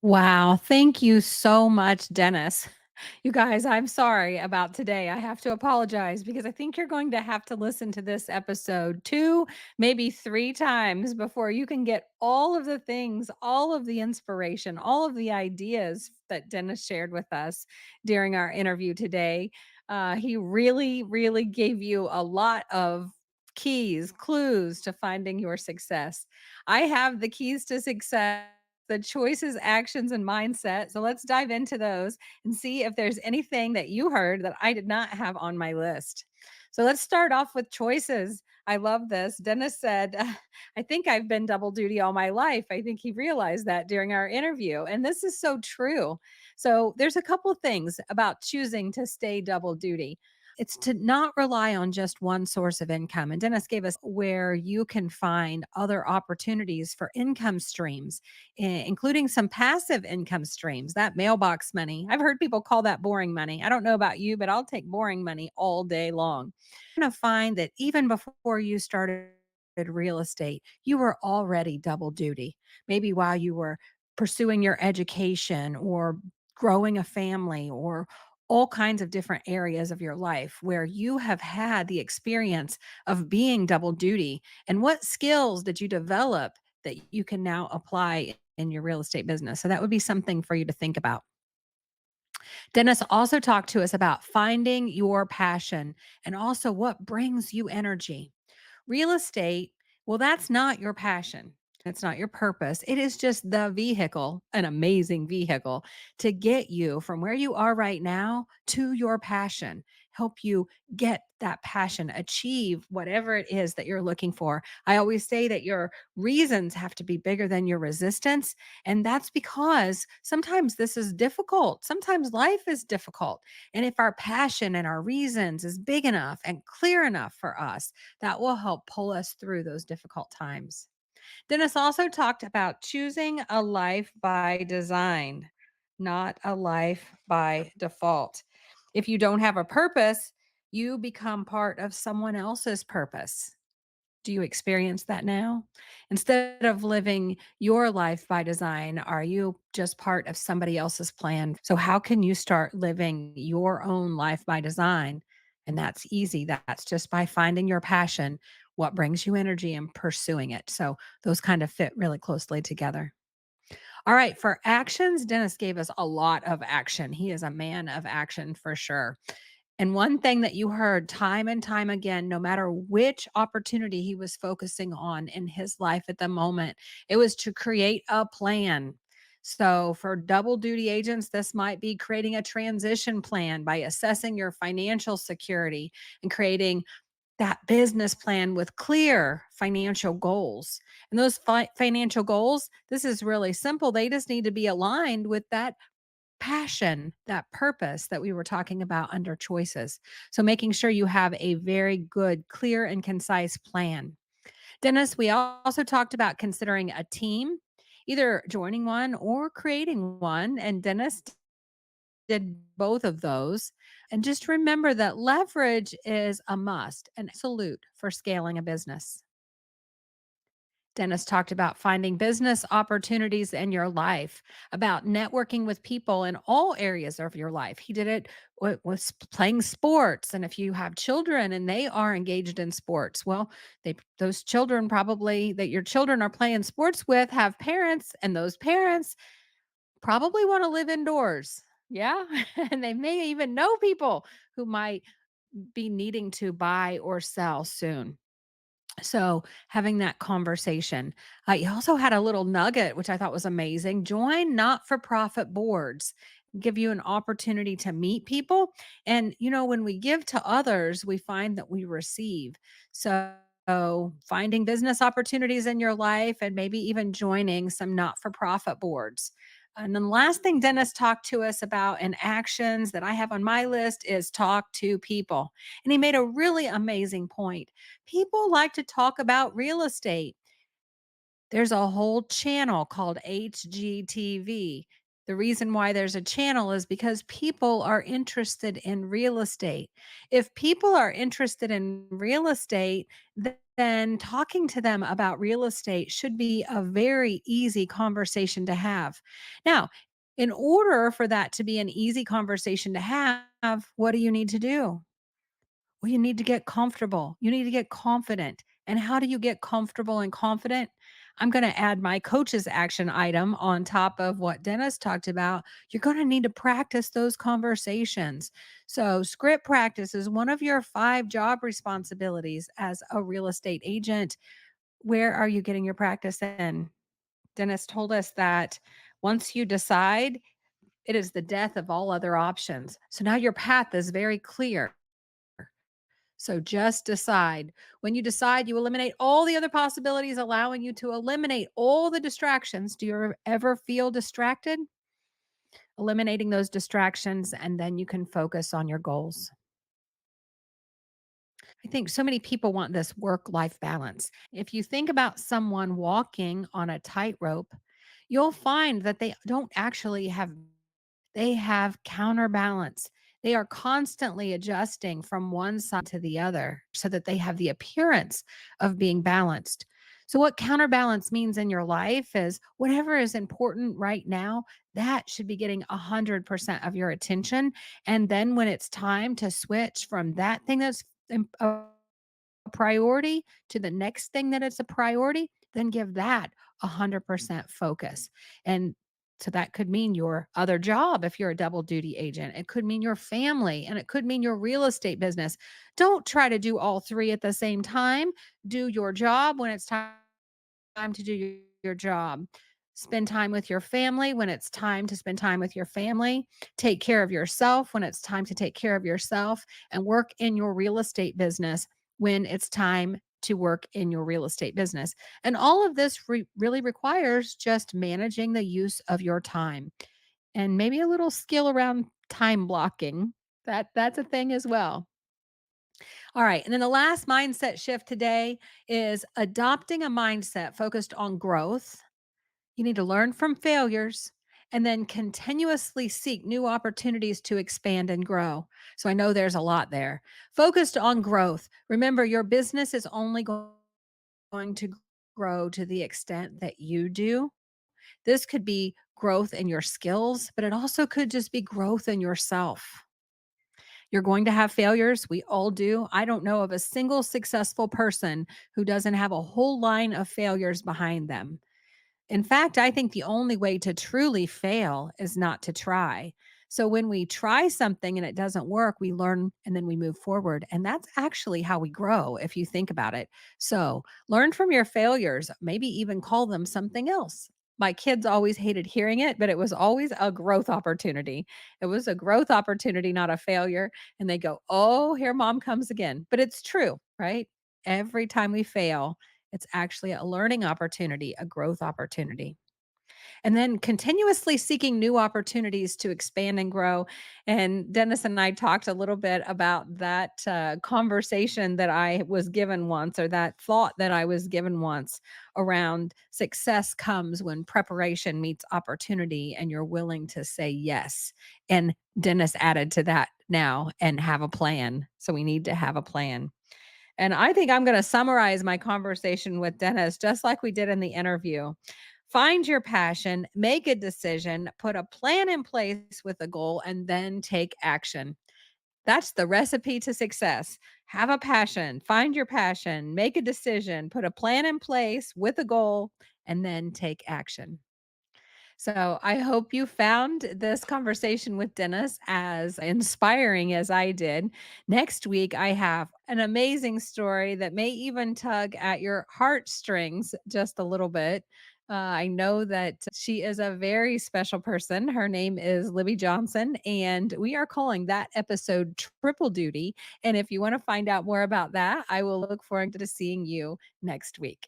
Wow. Thank you so much, Dennis. You guys, I'm sorry about today. I have to apologize because I think you're going to have to listen to this episode two, maybe three times before you can get all of the things, all of the inspiration, all of the ideas that Dennis shared with us during our interview today. He really, really gave you a lot of keys, clues to finding your success. I have the keys to success, the choices, actions, and mindset. So let's dive into those and see if there's anything that you heard that I did not have on my list. So let's start off with choices. I love this. Dennis said, I think I've been double duty all my life. I think he realized that during our interview. And this is so true. So there's a couple of things about choosing to stay double duty. It's to not rely on just one source of income. And Dennis gave us where you can find other opportunities for income streams, including some passive income streams, that mailbox money. I've heard people call that boring money. I don't know about you, but I'll take boring money all day long. You're going to find that even before you started real estate, you were already double duty. Maybe while you were pursuing your education or growing a family or all kinds of different areas of your life where you have had the experience of being double duty. And what skills did you develop that you can now apply in your real estate business? So that would be something for you to think about. Dennis also talked to us about finding your passion and also what brings you energy. Real estate, well, that's not your passion. It's not your purpose. It is just the vehicle, an amazing vehicle to get you from where you are right now to your passion, help you get that passion, achieve whatever it is that you're looking for. I always say that your reasons have to be bigger than your resistance. And that's because sometimes this is difficult. Sometimes life is difficult. And if our passion and our reasons is big enough and clear enough for us, that will help pull us through those difficult times. Dennis also talked about choosing a life by design, not a life by default. If you don't have a purpose, you become part of someone else's purpose. Do you experience that now? Instead of living your life by design, are you just part of somebody else's plan? So, how can you start living your own life by design? And that's easy. That's just by finding your passion, what brings you energy, and pursuing it. So, those kind of fit really closely together. All right, for actions, Dennis gave us a lot of action. He is a man of action for sure. And one thing that you heard time and time again, no matter which opportunity he was focusing on in his life at the moment, it was to create a plan. So, for double duty agents, this might be creating a transition plan by assessing your financial security and creating that business plan with clear financial goals. And those financial goals, this is really simple. They just need to be aligned with that passion, that purpose that we were talking about under choices. So making sure you have a very good, clear, and concise plan. Dennis, we also talked about considering a team, either joining one or creating one. And Dennis did both of those. And just remember that leverage is a must, an absolute for scaling a business. Dennis talked about finding business opportunities in your life, about networking with people in all areas of your life. He did it with playing sports. And if you have children and they are engaged in sports, well, those children probably that your children are playing sports with have parents, and those parents probably want to live indoors. Yeah. And they may even know people who might be needing to buy or sell soon. So having that conversation. You also had a little nugget, which I thought was amazing. Join not for profit boards, give you an opportunity to meet people. And, when we give to others, we find that we receive. So, finding business opportunities in your life and maybe even joining some not for profit boards. And then, last thing Dennis talked to us about in actions that I have on my list is talk to people. And he made a really amazing point. People like to talk about real estate. There's a whole channel called HGTV. The reason why there's a channel is because people are interested in real estate. If people are interested in real estate, then talking to them about real estate should be a very easy conversation to have. Now, in order for that to be an easy conversation to have, what do you need to do? Well, you need to get comfortable. You need to get confident. And how do you get comfortable and confident? I'm going to add my coach's action item on top of what Dennis talked about. You're going to need to practice those conversations. So, script practice is one of your 5 job responsibilities as a real estate agent. Where are you getting your practice in? Dennis told us that once you decide, it is the death of all other options. So now your path is very clear. So just decide. When you decide, you eliminate all the other possibilities, allowing you to eliminate all the distractions. Do you ever feel distracted? Eliminating those distractions, and then you can focus on your goals. I think so many people want this work life balance. If you think about someone walking on a tightrope, you'll find that they don't actually have they have counterbalance. They are constantly adjusting from one side to the other so that they have the appearance of being balanced. So, what counterbalance means in your life is whatever is important right now, that should be getting 100% of your attention. And then when it's time to switch from that thing that's a priority to the next thing that it's a priority, then give that 100% focus. And so that could mean your other job if you're a double duty agent. It could mean your family and it could mean your real estate business. Don't try to do all three at the same time. Do your job when it's time to do your job. Spend time with your family when it's time to spend time with your family. Take care of yourself when it's time to take care of yourself, and work in your real estate business when it's time to work in your real estate business. And all of this really requires just managing the use of your time and maybe a little skill around time blocking. That's a thing as well. All right. And then the last mindset shift today is adopting a mindset focused on growth. You need to learn from failures and then continuously seek new opportunities to expand and grow. So I know there's a lot there. Focused on growth. Remember, your business is only going to grow to the extent that you do. This could be growth in your skills, but it also could just be growth in yourself. You're going to have failures. We all do. I don't know of a single successful person who doesn't have a whole line of failures behind them. In fact, I think the only way to truly fail is not to try. So when we try something and it doesn't work, we learn and then we move forward. And that's actually how we grow if you think about it. So learn from your failures, maybe even call them something else. My kids always hated hearing it, but it was always a growth opportunity. It was a growth opportunity, not a failure. And they go, "Oh, here mom comes again." But it's true, right? Every time we fail, it's actually a learning opportunity, a growth opportunity. And then continuously seeking new opportunities to expand and grow. And Dennis and I talked a little bit about that conversation that I was given once, or that thought that I was given once around success comes when preparation meets opportunity and you're willing to say yes. And Dennis added to that now and have a plan. So we need to have a plan. And I think I'm going to summarize my conversation with Dennis just like we did in the interview. Find your passion, make a decision, put a plan in place with a goal, and then take action. That's the recipe to success. Have a passion, find your passion, make a decision, put a plan in place with a goal, and then take action. So I hope you found this conversation with Dennis as inspiring as I did. Next week, I have an amazing story that may even tug at your heartstrings just a little bit. I know that she is a very special person. Her name is Libby Johnson, and we are calling that episode Triple Duty. And if you want to find out more about that, I will look forward to seeing you next week.